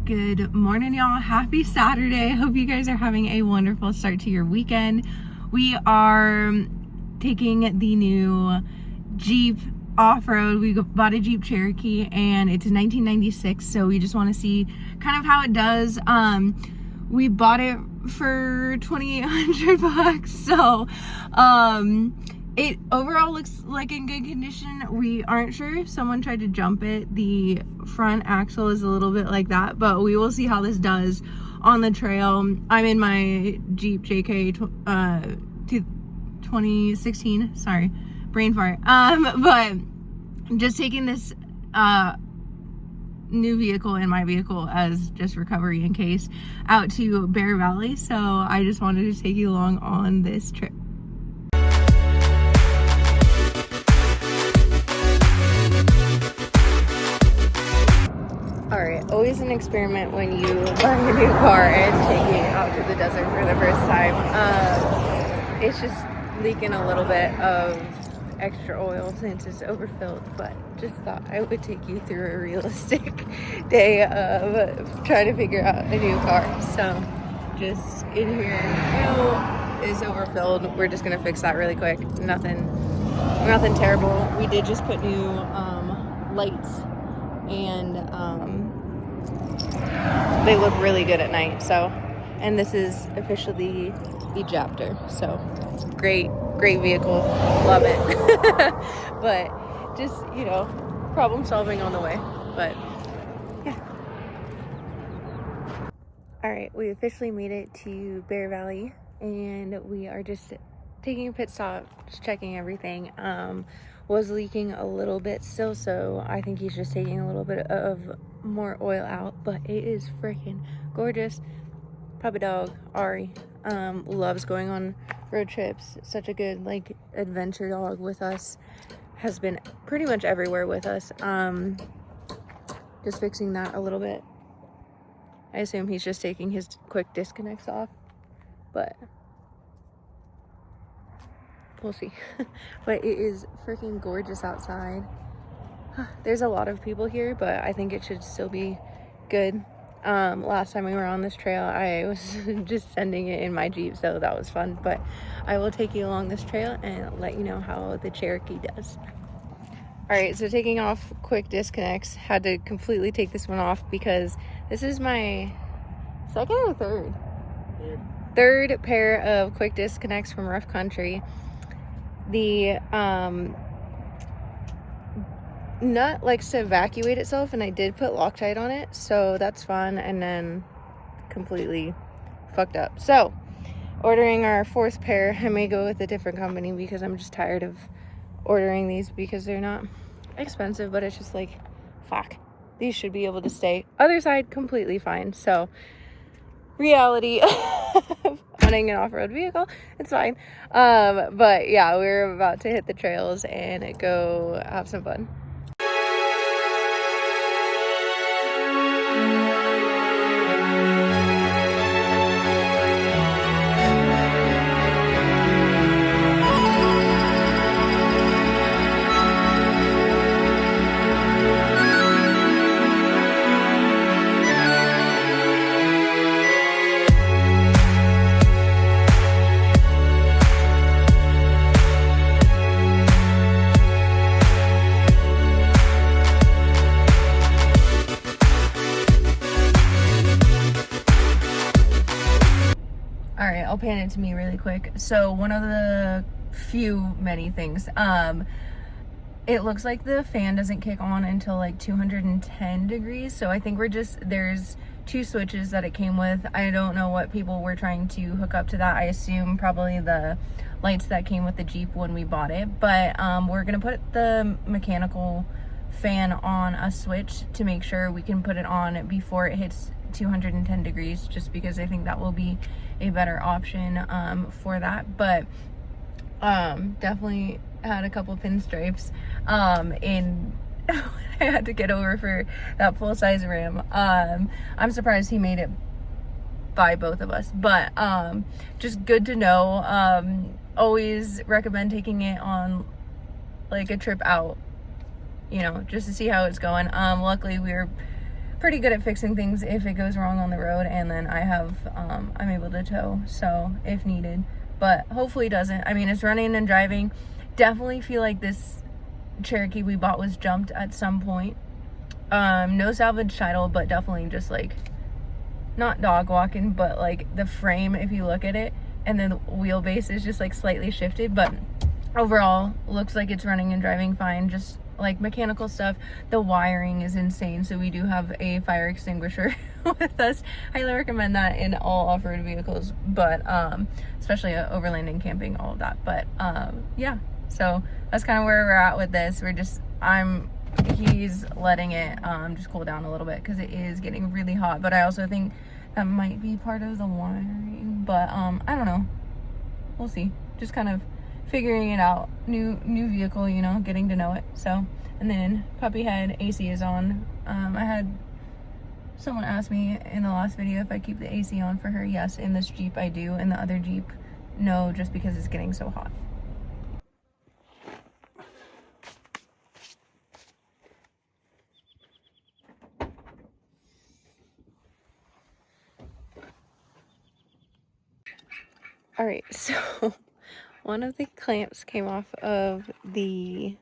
Good morning, y'all. Happy Saturday. Hope you guys are having a wonderful start to your weekend. We are taking the new Jeep off-road. We bought a Jeep Cherokee and it's a 1996, so we just want to see kind of how it does. We bought it for $2,800, so it overall looks like in good condition. We aren't sure if someone tried to jump it. The front axle is a little bit like that, but we will see how this does on the trail. I'm in my Jeep JK 2016, sorry, brain fart. But just taking this new vehicle and my vehicle as just recovery in case out to Bear Valley. So I just wanted to take you along on this trip. Alright, always an experiment when you buy a new car and take it out to the desert for the first time. It's just leaking a little bit of extra oil since it's overfilled, but just thought I would take you through a realistic day of trying to figure out a new car. So just in here, oil is overfilled. We're just gonna fix that really quick. Nothing terrible. We did just put new lights, and they look really good at night. So, and this is officially the JAPTOR. So great vehicle, love it. But just, you know, problem solving on the way. But yeah. All right, we officially made it to Bear Valley, and we are just taking a pit stop, just checking everything. Was leaking a little bit still, so I think he's just taking a little bit of more oil out, but it is freaking gorgeous. Puppy dog Ari loves going on road trips. Such a good like adventure dog with us, has been pretty much everywhere with us. Just fixing that a little bit. I assume he's just taking his quick disconnects off, but we'll see. But it is freaking gorgeous outside. There's a lot of people here, but I think it should still be good. Last time we were on this trail, I was just sending it in my Jeep, so that was fun. But I will take you along this trail and let you know how the Cherokee does. All right, so taking off quick disconnects, had to completely take this one off because this is my second or third pair of quick disconnects from rough country. The nut likes to evacuate itself, and I did put Loctite on it, so that's fun, and then completely fucked up. So ordering our fourth pair. I may go with a different company because I'm just tired of ordering these because they're not expensive, but it's just like, fuck, these should be able to stay. Other side completely fine. So reality of owning an off-road vehicle, it's fine. But yeah, we're about to hit the trails and go have some fun. All right, I'll pan it to me really quick. So one of the many things, it looks like the fan doesn't kick on until like 210 degrees. So I think there's two switches that it came with. I don't know what people were trying to hook up to that. I assume probably the lights that came with the Jeep when we bought it. But we're gonna put the mechanical fan on a switch to make sure we can put it on before it hits 210 degrees, just because I think that will be a better option for that. But definitely had a couple pinstripes in I had to get over for that full size rim. I'm surprised he made it by both of us, but just good to know. Always recommend taking it on like a trip out, you know, just to see how it's going. Luckily we were pretty good at fixing things if it goes wrong on the road, and then I have I'm able to tow, so if needed, but hopefully it doesn't. I mean, it's running and driving. Definitely feel like this Cherokee we bought was jumped at some point. No salvage title, but definitely just like not dog walking, but like the frame, if you look at it, and then the wheelbase is just like slightly shifted, but overall looks like it's running and driving fine. Just like mechanical stuff, the wiring is insane, so we do have a fire extinguisher with us. Highly recommend that in all off-road vehicles, but especially overlanding, camping, all of that. But yeah, so that's kind of where we're at with this. He's letting it just cool down a little bit because it is getting really hot, but I also think that might be part of the wiring, but I don't know, we'll see. Just kind of figuring it out. New vehicle, you know, getting to know it. So, and then puppy head AC is on. I had someone ask me in the last video if I keep the AC on for her. Yes, in this Jeep I do. In the other Jeep, no, just because it's getting so hot. All right, so one of the clamps came off of the,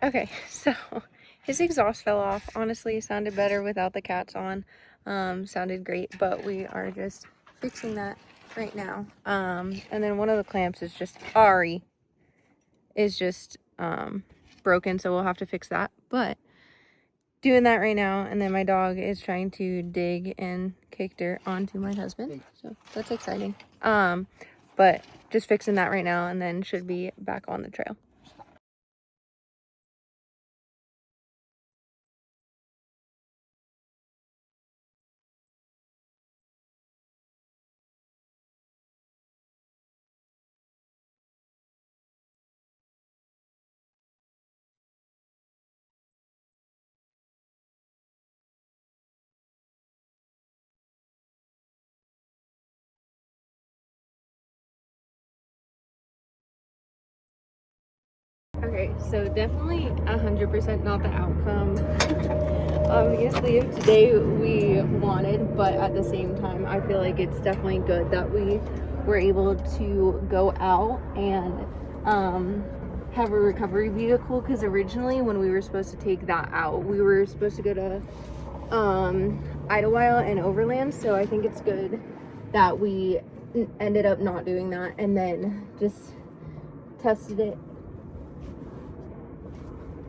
okay, so his exhaust fell off. Honestly, it sounded better without the cats on. Sounded great, but we are just fixing that right now. And then one of the clamps is just, broken, so we'll have to fix that. But doing that right now, and then my dog is trying to dig and kick dirt onto my husband, so that's exciting. But just fixing that right now, and then should be back on the trail. Okay, so definitely 100% not the outcome obviously of today we wanted, but at the same time I feel like it's definitely good that we were able to go out and have a recovery vehicle, because originally when we were supposed to take that out, we were supposed to go to Idlewild and Overland, so I think it's good that we ended up not doing that and then just tested it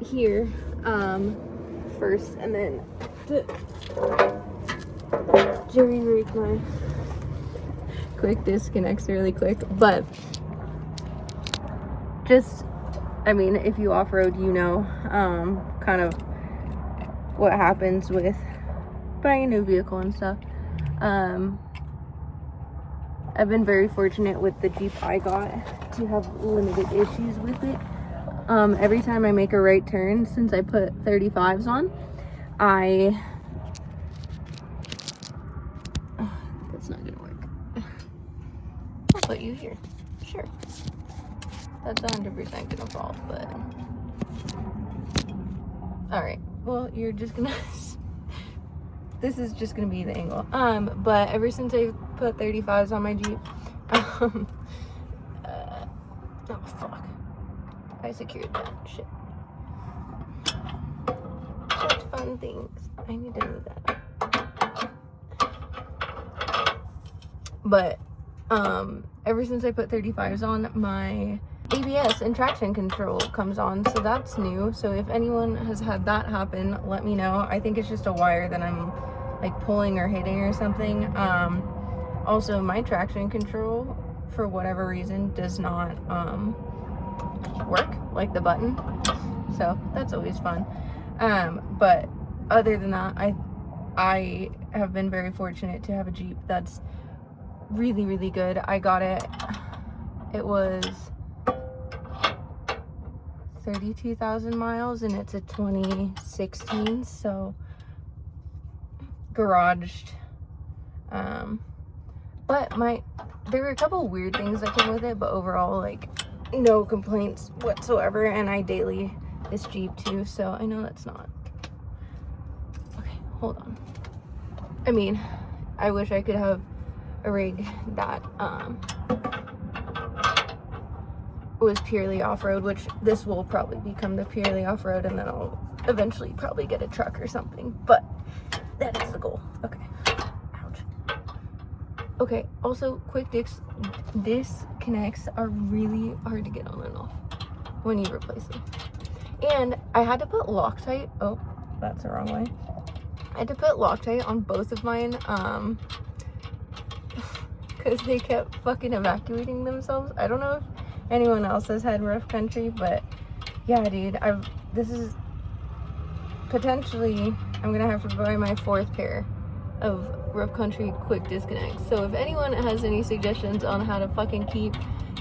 here first, and then jerry rig my quick disconnects really quick. But just, I mean, if you off-road, you know kind of what happens with buying a new vehicle and stuff. I've been very fortunate with the Jeep I got to have limited issues with it. Every time I make a right turn, since I put 35s on, that's not gonna work. I'll put you here. Sure. That's 100% gonna fall, but alright. Well, you're just gonna this is just gonna be the angle. But ever since I put 35s on my Jeep, oh fuck. I secured that shit. Such fun things. I need to move that up. But ever since I put 35s on, my ABS and traction control comes on, so that's new. So if anyone has had that happen, let me know. I think it's just a wire that I'm like pulling or hitting or something. Also, my traction control, for whatever reason, does not work, like the button, so that's always fun. But other than that, I have been very fortunate to have a Jeep that's really, really good. I got it was 32,000 miles, and it's a 2016, so garaged. But there were a couple weird things that came with it, but overall, like, no complaints whatsoever. And I daily this Jeep too, so I know that's not okay. hold on. I mean, I wish I could have a rig that was purely off-road, which this will probably become the purely off-road, and then I'll eventually probably get a truck or something, but that is the goal. Okay. Ouch. Okay, also quick disconnects are really hard to get on and off when you replace them. And I had to put Loctite, oh, that's the wrong way. I had to put Loctite on both of mine, because they kept fucking evacuating themselves. I don't know if anyone else has had rough country, but yeah, dude, this is potentially, I'm gonna have to buy my 4th pair of rough country quick disconnects. So if anyone has any suggestions on how to fucking keep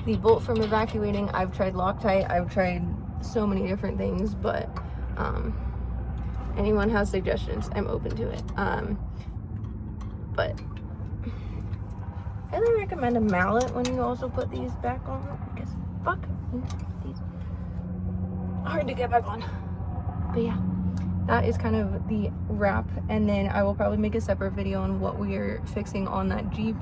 the bolt from evacuating, I've tried Loctite, I've tried so many different things, but anyone has suggestions, I'm open to it. But I highly recommend a mallet when you also put these back on, because fuck, these hard to get back on. But yeah, that is kind of the wrap, and then I will probably make a separate video on what we are fixing on that Jeep